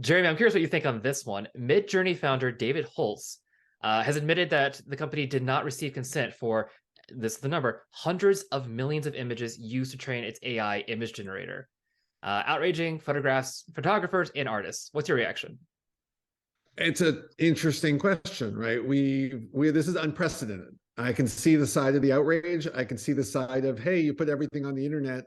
Jeremy, I'm curious what you think on this one. Midjourney founder David Holtz has admitted that the company did not receive consent for this is the number hundreds of millions of images used to train its AI image generator, outraging photographers, and artists. What's your reaction? It's an interesting question, right? We this is unprecedented. I can see the side of the outrage. I can see the side of, hey, you put everything on the internet,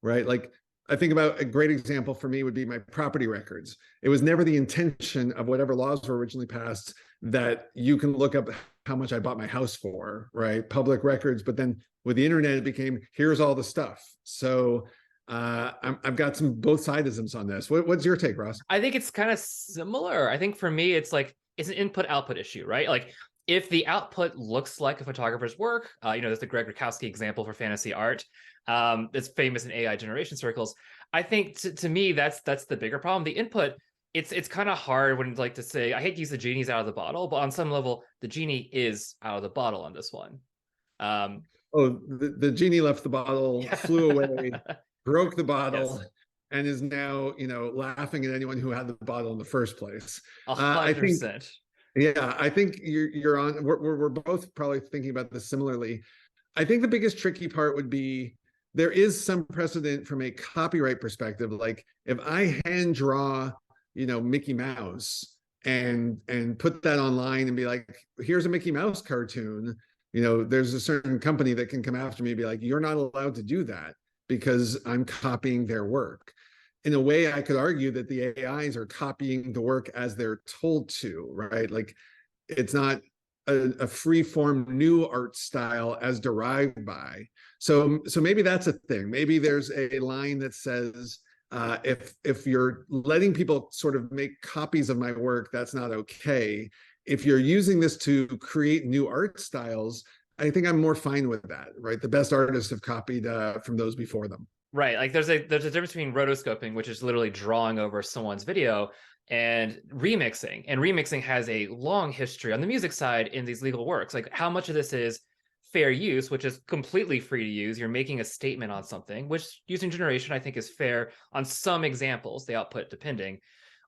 right? Like, I think about a great example for me would be my property records. It was never the intention of whatever laws were originally passed that you can look up how much I bought my house for, right? Public records. But then with the internet, it became, here's all the stuff. So I've got some both sidisms on this. What's your take, Ross? I think it's kind of similar. I think for me, it's like it's an input-output issue, right? Like if the output looks like a photographer's work, there's the Greg Rakowski example for fantasy art, that's famous in AI generation circles. I think to me that's the bigger problem. The input, it's kind of hard when like to say, I hate to use the genie's out of the bottle, but on some level, the genie is out of the bottle on this one. Oh, the genie left the bottle, flew away, broke the bottle. Yes. And is now, laughing at anyone who had the bottle in the first place. 100%. Yeah, I think you're on. We're both probably thinking about this similarly. I think the biggest tricky part would be there is some precedent from a copyright perspective. Like if I hand draw, Mickey Mouse and put that online and be like, here's a Mickey Mouse cartoon. There's a certain company that can come after me and be like, you're not allowed to do that because I'm copying their work. In a way, I could argue that the AIs are copying the work as they're told to, right? Like it's not a free form new art style as derived by. So maybe that's a thing. Maybe there's a line that says, if you're letting people sort of make copies of my work, that's not okay. If you're using this to create new art styles, I think I'm more fine with that, right? The best artists have copied from those before them. Right. Like there's a difference between rotoscoping, which is literally drawing over someone's video, and remixing. And remixing has a long history on the music side in these legal works. Like how much of this is fair use, which is completely free to use. You're making a statement on something, which using generation, I think, is fair on some examples, the output depending.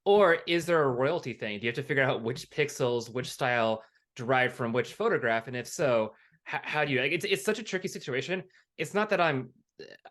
Or is there a royalty thing? Do you have to figure out which pixels, which style derived from which photograph? And if so, how do you, like, it's such a tricky situation. It's not that I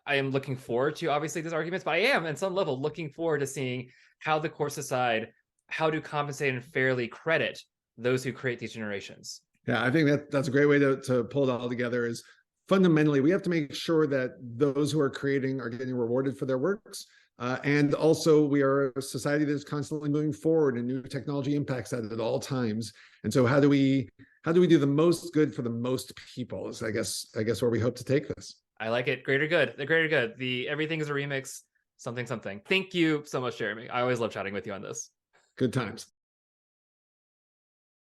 am looking forward to obviously these arguments, but I am in some level looking forward to seeing how the courts decide how to compensate and fairly credit those who create these generations. Yeah, I think that's a great way to pull it all together. Is fundamentally we have to make sure that those who are creating are getting rewarded for their works. And also we are a society that's constantly moving forward and new technology impacts that at all times. And so how do we do the most good for the most people is I guess where we hope to take this. I like it. Greater good. The greater good. The everything is a remix. Something. Thank you so much, Jeremy. I always love chatting with you on this. Good times.